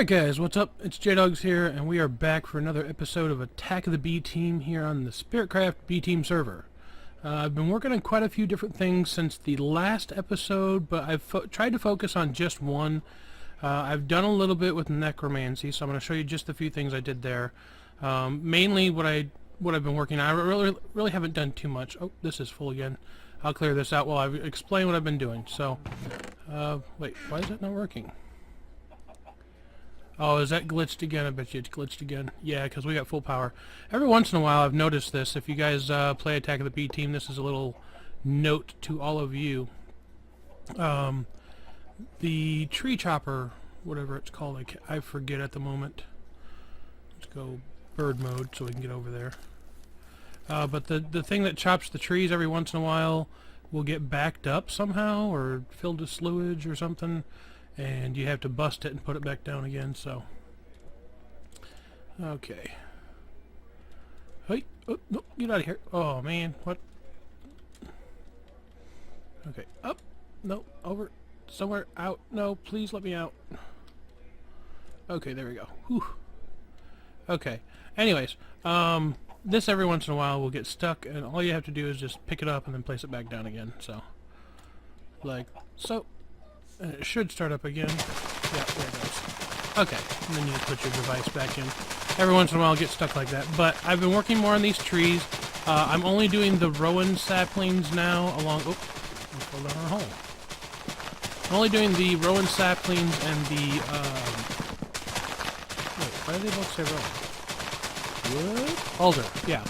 Alright guys, what's up? It's JDawgs here, and we are back for another episode of Attack of the B-Team here on the Spiritcraft B-Team server. I've been working on quite a few different things since the last episode, but I've tried to focus on just one. I've done a little bit with necromancy, so I'm going to show you just a few things I did there. Mainly what I've been working on. I really haven't done too much. Oh, this is full again. I'll clear this out while I explain what I've been doing. So, wait, why is that not working? Oh, is that glitched again? I bet you it's glitched again. Yeah, because we got full power. Every once in a while I've noticed this. If you guys play Attack of the B-Team, this is a little note to all of you. The tree chopper, whatever it's called, I forget at the moment. Let's go bird mode so we can get over there. But the thing that chops the trees every once in a while will get backed up somehow or filled with sewage or something. And you have to bust it and put it back down again, so. Okay. Hey, oh, no, get out of here. Oh, man, what? Okay, up. No, over. Somewhere out. No, please let me out. Okay, there we go. Whew. Okay. Anyways, this every once in a while will get stuck, and all you have to do is just pick it up and then place it back down again, so. Like so. And it should start up again. Yeah, there it goes. Okay, and then you just put your device back in. Every once in a while it gets stuck like that. But I've been working more on these trees. I'm only doing the rowan saplings now along... Oh, I fell down our hole. I'm only doing the rowan saplings and the... Wait, why do they both say rowan? What? Alder, yeah.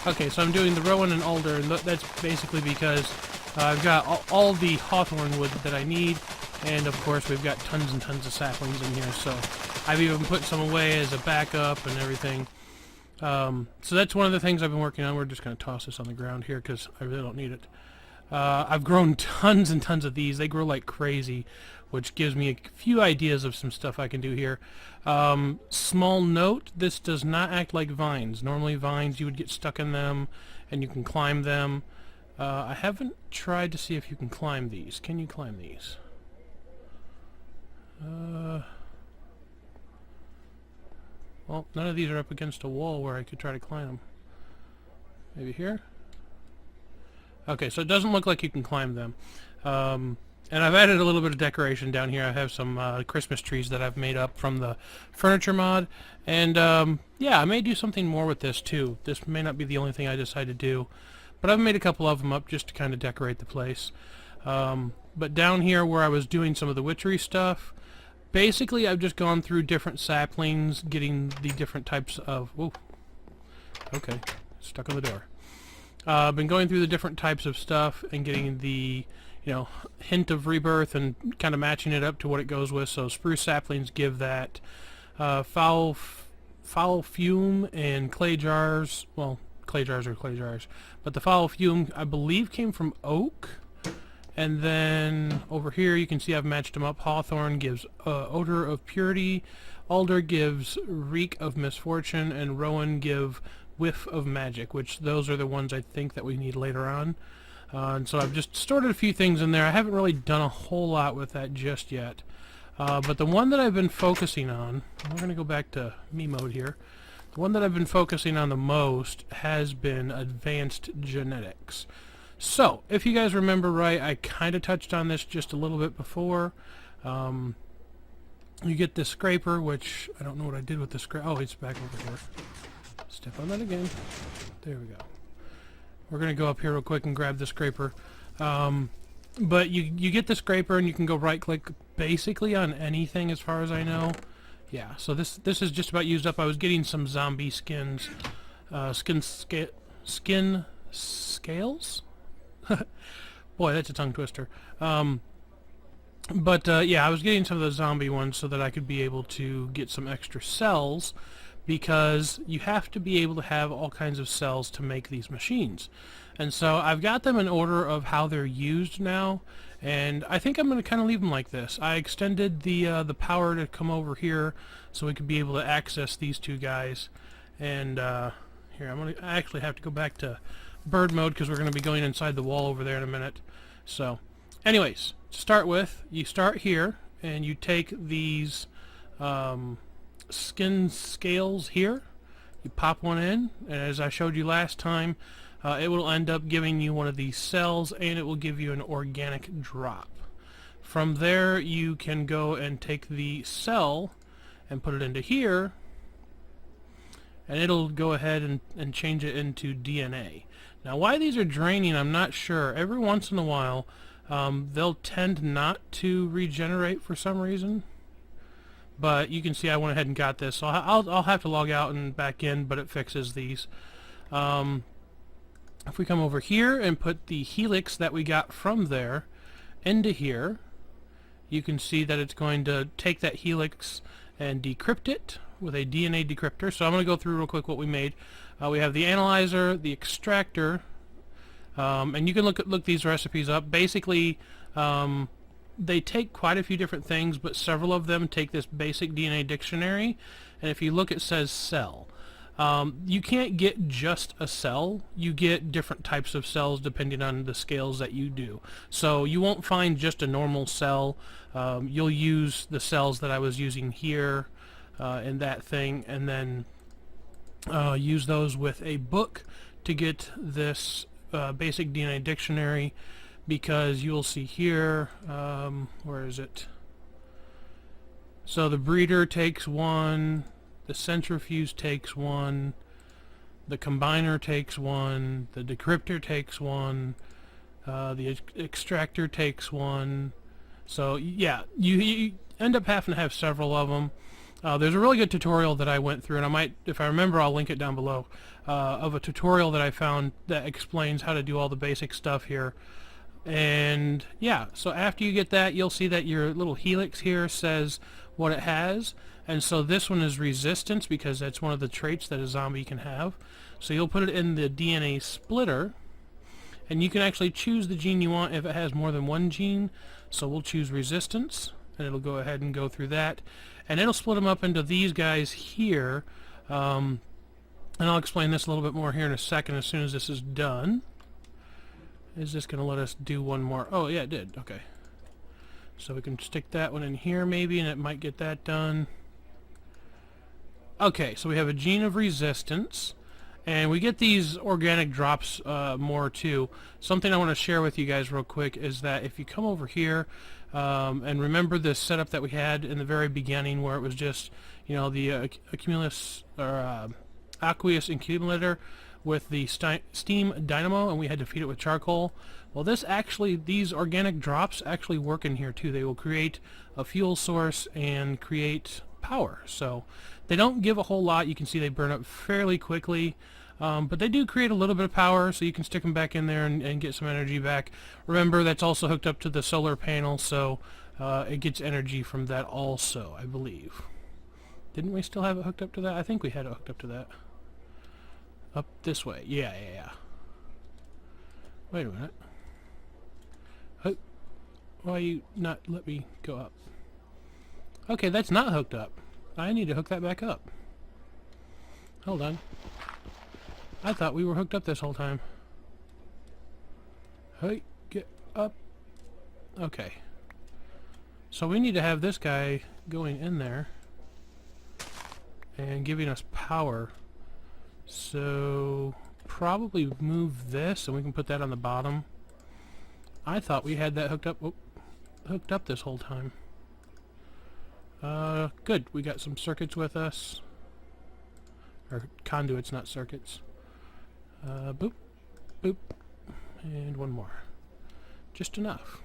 Okay, so I'm doing the rowan and alder, and that's basically because... I've got all the hawthorn wood that I need, and of course we've got tons and tons of saplings in here, so I've even put some away as a backup and everything. So that's one of the things I've been working on. We're just going to toss this on the ground here because I really don't need it. I've grown tons and tons of these. They grow like crazy, which gives me a few ideas of some stuff I can do here. Small note, this does not act like vines. Normally vines, you would get stuck in them, and you can climb them. I haven't tried to see if you can climb these. Can you climb these? Well, none of these are up against a wall where I could try to climb them. Maybe here? Okay, so it doesn't look like you can climb them. And I've added a little bit of decoration down here. I have some Christmas trees that I've made up from the furniture mod. And yeah, I may do something more with this too. This may not be the only thing I decide to do. But I've made a couple of them up just to kind of decorate the place. But down here where I was doing some of the witchery stuff, basically I've just gone through different saplings, getting the different types of... Whoa. Okay. Stuck on the door. I've been going through the different types of stuff and getting the, you know, hint of rebirth and kind of matching it up to what it goes with. So spruce saplings give that. Foul fume and clay jars, well... clay jars are clay jars, but the foul fume I believe came from oak, and then over here you can see I've matched them up. Hawthorn gives odor of purity, alder gives reek of misfortune, and rowan give whiff of magic, which those are the ones I think that we need later on. And so I've just stored a few things in there. I haven't really done a whole lot with that just yet, but the one that I've been focusing on, we're going to go back to me mode here. The one that I've been focusing on the most has been advanced genetics. So, if you guys remember right, I kind of touched on this just a little bit before. You get this scraper, which I don't know what I did with the scraper. Oh, it's back over here. Step on that again. There we go. We're going to go up here real quick and grab the scraper. But you get the scraper and you can go right-click basically on anything as far as I know. Yeah, so this is just about used up. I was getting some zombie skins, skin scales? Boy, that's a tongue twister. But yeah, I was getting some of the zombie ones so that I could be able to get some extra cells, because you have to be able to have all kinds of cells to make these machines. And so I've got them in order of how they're used now, and I think I'm going to kind of leave them like this. I extended the power to come over here so we could be able to access these two guys. And here, I actually have to go back to bird mode because we're going to be going inside the wall over there in a minute. So anyways, to start with, you start here and you take these skin scales here. You pop one in, and as I showed you last time, it will end up giving you one of these cells, and it will give you an organic drop. From there, you can go and take the cell and put it into here, and it'll go ahead and change it into DNA. Now, why these are draining, I'm not sure. Every once in a while, they'll tend not to regenerate for some reason. But you can see I went ahead and got this. So I'll have to log out and back in, but it fixes these. If we come over here and put the helix that we got from there into here, you can see that it's going to take that helix and decrypt it with a DNA decryptor. So I'm going to go through real quick what we made. We have the analyzer, the extractor, and you can look these recipes up. Basically, they take quite a few different things, but several of them take this basic DNA dictionary, and if you look, it says cell. You can't get just a cell. You get different types of cells depending on the scales that you do. So you won't find just a normal cell. You'll use the cells that I was using here in that thing, and then use those with a book to get this basic DNA dictionary, because you'll see here, where is it? So the breeder takes one, the centrifuge takes one, the combiner takes one, the decryptor takes one, the extractor takes one. So yeah, you end up having to have several of them. There's a really good tutorial that I went through, and I might, if I remember, I'll link it down below, of a tutorial that I found that explains how to do all the basic stuff here. And yeah, so after you get that, you'll see that your little helix here says what it has, and so this one is resistance, because that's one of the traits that a zombie can have. So you'll put it in the DNA splitter, and you can actually choose the gene you want if it has more than one gene. So we'll choose resistance, and it'll go ahead and go through that, and it'll split them up into these guys here, and I'll explain this a little bit more here in a second as soon as this is done. Is this going to let us do one more? Oh yeah, it did. Okay. So we can stick that one in here maybe, and it might get that done. Okay, so we have a gene of resistance, and we get these organic drops more too. Something I want to share with you guys real quick is that if you come over here, and remember this setup that we had in the very beginning where it was just, you know, the accumulus, or aqueous accumulator with the steam dynamo, and we had to feed it with charcoal. Well, these organic drops actually work in here too. They will create a fuel source and create power. So they don't give a whole lot. You can see they burn up fairly quickly, but they do create a little bit of power, so you can stick them back in there and get some energy back. Remember, that's also hooked up to the solar panel, so it gets energy from that also, I believe. Didn't we still have it hooked up to that? I think we had it hooked up to that. Up this way. Yeah. Wait a minute. Why you not let me go up? Okay, that's not hooked up. I need to hook that back up. Hold on. I thought we were hooked up this whole time. Hey, get up. Okay. So we need to have this guy going in there and giving us power. So probably move this, and we can put that on the bottom. I thought we had that hooked up this whole time. Good. We got some circuits with us, or conduits, not circuits. Boop, boop, and one more. Just enough.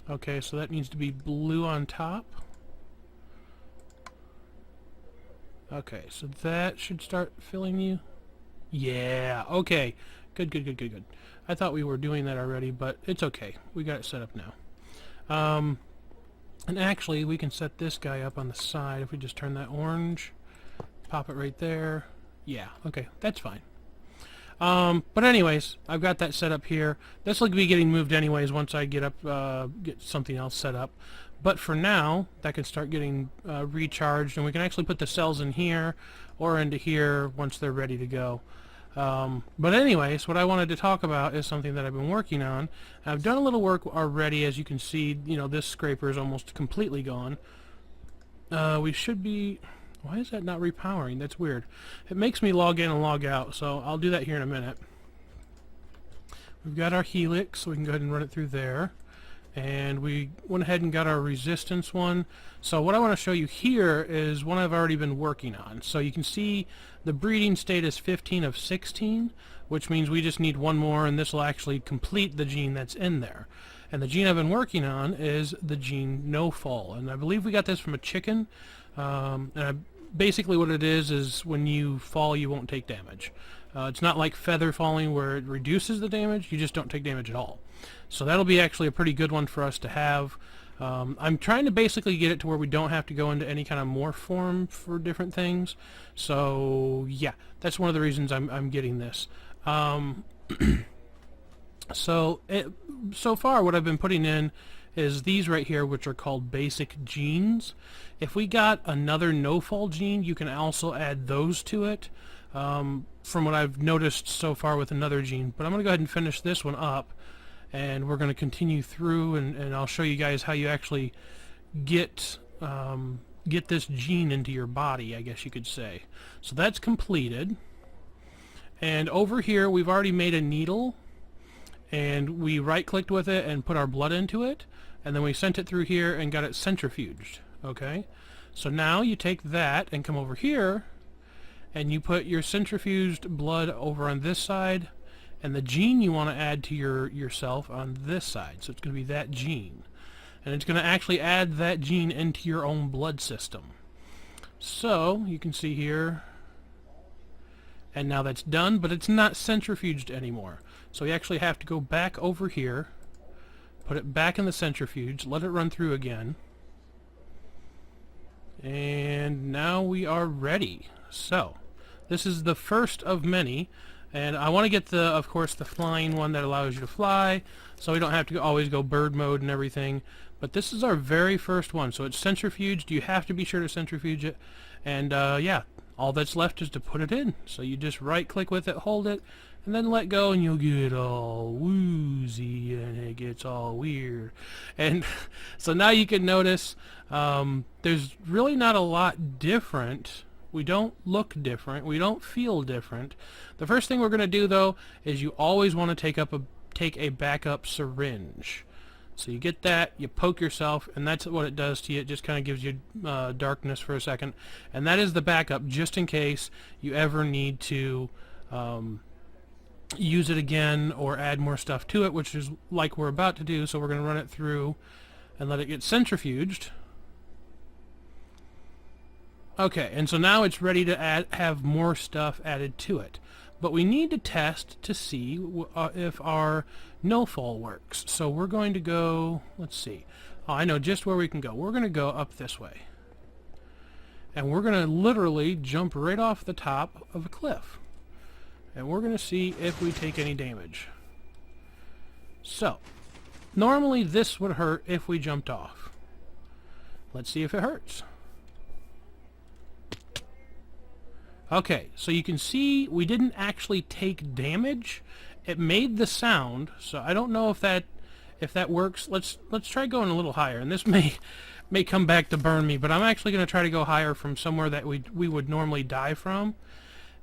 Okay, so that needs to be blue on top. Okay, so that should start filling you. Yeah, okay. Good. I thought we were doing that already, but it's okay. We got it set up now. And actually, we can set this guy up on the side if we just turn that orange. Pop it right there. Yeah, okay, that's fine. But anyways, I've got that set up here. This will be getting moved anyways once I get something else set up. But for now, that can start getting recharged, and we can actually put the cells in here or into here once they're ready to go. But anyways, what I wanted to talk about is something that I've been working on. I've done a little work already. As you can see, you know, this scraper is almost completely gone. we should be... Why is that not repowering? That's weird. It makes me log in and log out, so I'll do that here in a minute. We've got our helix, so we can go ahead and run it through there. And we went ahead and got our resistance one. So what I want to show you here is one I've already been working on. So you can see the breeding state is 15 of 16, which means we just need one more, and this will actually complete the gene that's in there. And the gene I've been working on is the gene no fall. And I believe we got this from a chicken. Basically what it is when you fall you won't take damage. It's not like feather falling where it reduces the damage, you just don't take damage at all. So that'll be actually a pretty good one for us to have. I'm trying to basically get it to where we don't have to go into any kind of morph form for different things. So yeah, that's one of the reasons I'm getting this. So far what I've been putting in is these right here, which are called basic genes. If we got another no-fall gene, you can also add those to it, from what I've noticed so far with another gene. But I'm going to go ahead and finish this one up, and we're going to continue through, and I'll show you guys how you actually get this gene into your body, I guess you could say. So that's completed. And over here, we've already made a needle, and we right-clicked with it and put our blood into it, and then we sent it through here and got it centrifuged. Okay, so now you take that and come over here, and you put your centrifuged blood over on this side, and the gene you want to add to yourself on this side. So it's going to be that gene, and it's going to actually add that gene into your own blood system. So you can see here, and now that's done, but it's not centrifuged anymore. So we actually have to go back over here, put it back in the centrifuge, let it run through again, and now we are ready. So this is the first of many, and I want to get of course the flying one that allows you to fly, so we don't have to always go bird mode and everything. But this is our very first one, so it's centrifuged. You have to be sure to centrifuge it, and yeah, all that's left is to put it in. So you just right click with it, hold it, and then let go, and you'll get all woozy and it gets all weird. And so now you can notice there's really not a lot different. We don't look different, we don't feel different. The first thing we're going to do though is you always want to take a backup syringe. So you get that, you poke yourself, and that's what it does to you. It just kind of gives you darkness for a second, and that is the backup just in case you ever need to use it again or add more stuff to it, which is like we're about to do. So we're going to run it through and let it get centrifuged. Okay, and so now it's ready to have more stuff added to it. But we need to test to see if our no-fall works. So we're going to go, let's see. Oh, I know just where we can go. We're going to go up this way. And we're going to literally jump right off the top of a cliff. And we're going to see if we take any damage. So, normally this would hurt if we jumped off. Let's see if it hurts. Okay, so you can see we didn't actually take damage. It made the sound, so I don't know if that works. Let's try going a little higher, and this may come back to burn me, but I'm actually going to try to go higher from somewhere that we would normally die from.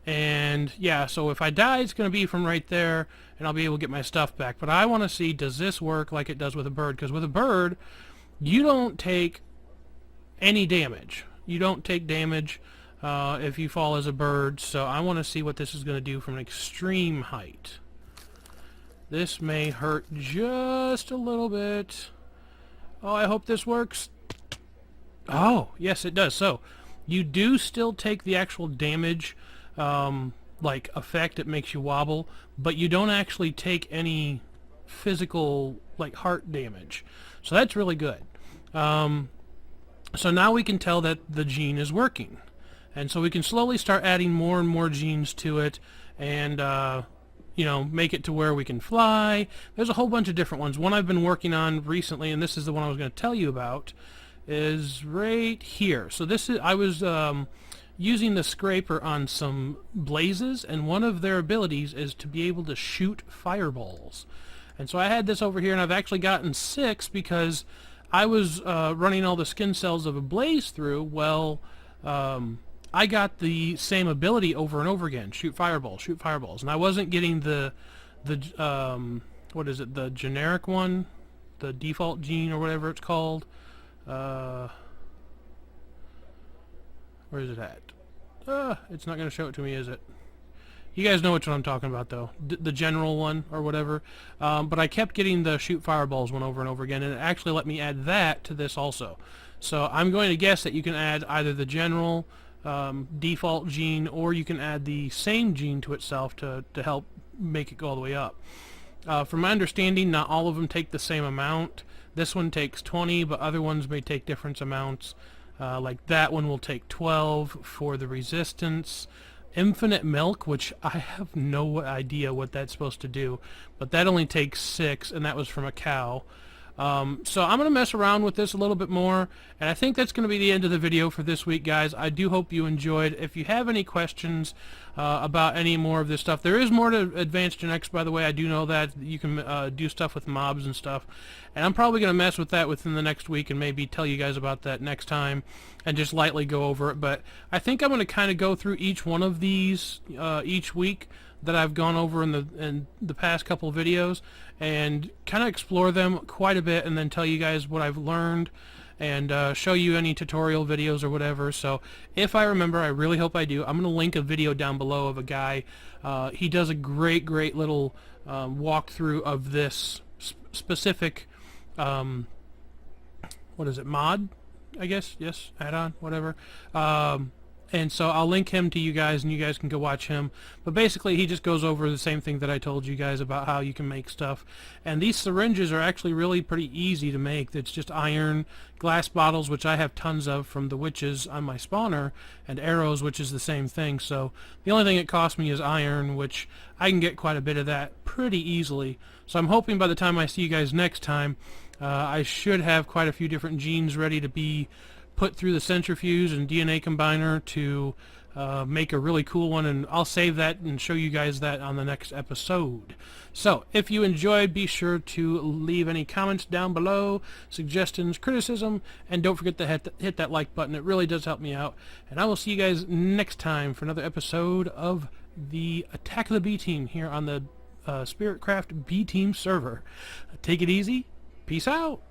And yeah, so if I die, it's going to be from right there, and I'll be able to get my stuff back. But I want to see, does this work like it does with a bird? Because with a bird, you don't take any damage. You don't take damage if you fall as a bird, so I want to see what this is going to do from an extreme height. This may hurt just a little bit. Oh, I hope this works. Oh, yes it does. So, you do still take the actual damage, like effect, it makes you wobble, but you don't actually take any physical, like heart damage. So that's really good. So now we can tell that the gene is working. And so we can slowly start adding more and more genes to it, and you know, make it to where we can fly. There's a whole bunch of different ones. One I've been working on recently, and this is the one I was going to tell you about, is right here. So this is, I was using the scraper on some blazes, and one of their abilities is to be able to shoot fireballs. And so I had this over here, and I've actually gotten 6 because I was running all the skin cells of a blaze through, well, I got the same ability over and over again. Shoot fireballs, shoot fireballs. And I wasn't getting the what is it, the generic one? The default gene or whatever it's called. Where is it at? It's not going to show it to me, is it? You guys know which one I'm talking about, though. The general one or whatever. But I kept getting the shoot fireballs one over and over again, and it actually let me add that to this also. So I'm going to guess that you can add either the general default gene, or you can add the same gene to itself to help make it go all the way up. From my understanding, not all of them take the same amount. This one takes 20, but other ones may take different amounts. Like that one will take 12 for the resistance. Infinite milk, which I have no idea what that's supposed to do, but that only takes 6, and that was from a cow. So I'm going to mess around with this a little bit more, and I think that's going to be the end of the video for this week, guys. I do hope you enjoyed. If you have any questions about any more of this stuff, there is more to Advanced Generics, by the way. I do know that you can do stuff with mobs and stuff, and I'm probably going to mess with that within the next week and maybe tell you guys about that next time and just lightly go over it. But I think I'm going to kind of go through each one of these each week that I've gone over in the past couple of videos, and kind of explore them quite a bit, and then tell you guys what I've learned and show you any tutorial videos or whatever. So if I remember, I really hope I do, I'm going to link a video down below of a guy. He does a great little walkthrough of this specific what is it, mod, I guess, yes, add-on, whatever. And so I'll link him to you guys, and you guys can go watch him. But basically, he just goes over the same thing that I told you guys about how you can make stuff. And these syringes are actually really pretty easy to make. It's just iron, glass bottles, which I have tons of from the witches on my spawner, and arrows, which is the same thing. So the only thing it cost me is iron, which I can get quite a bit of that pretty easily. So I'm hoping by the time I see you guys next time, I should have quite a few different genes ready to be put through the centrifuge and DNA combiner to make a really cool one, and I'll save that and show you guys that on the next episode. So if you enjoyed, be sure to leave any comments down below, suggestions, criticism, and don't forget to hit that like button. It really does help me out, and I will see you guys next time for another episode of the Attack of the B Team here on the Spiritcraft B Team server. Take it easy. Peace out.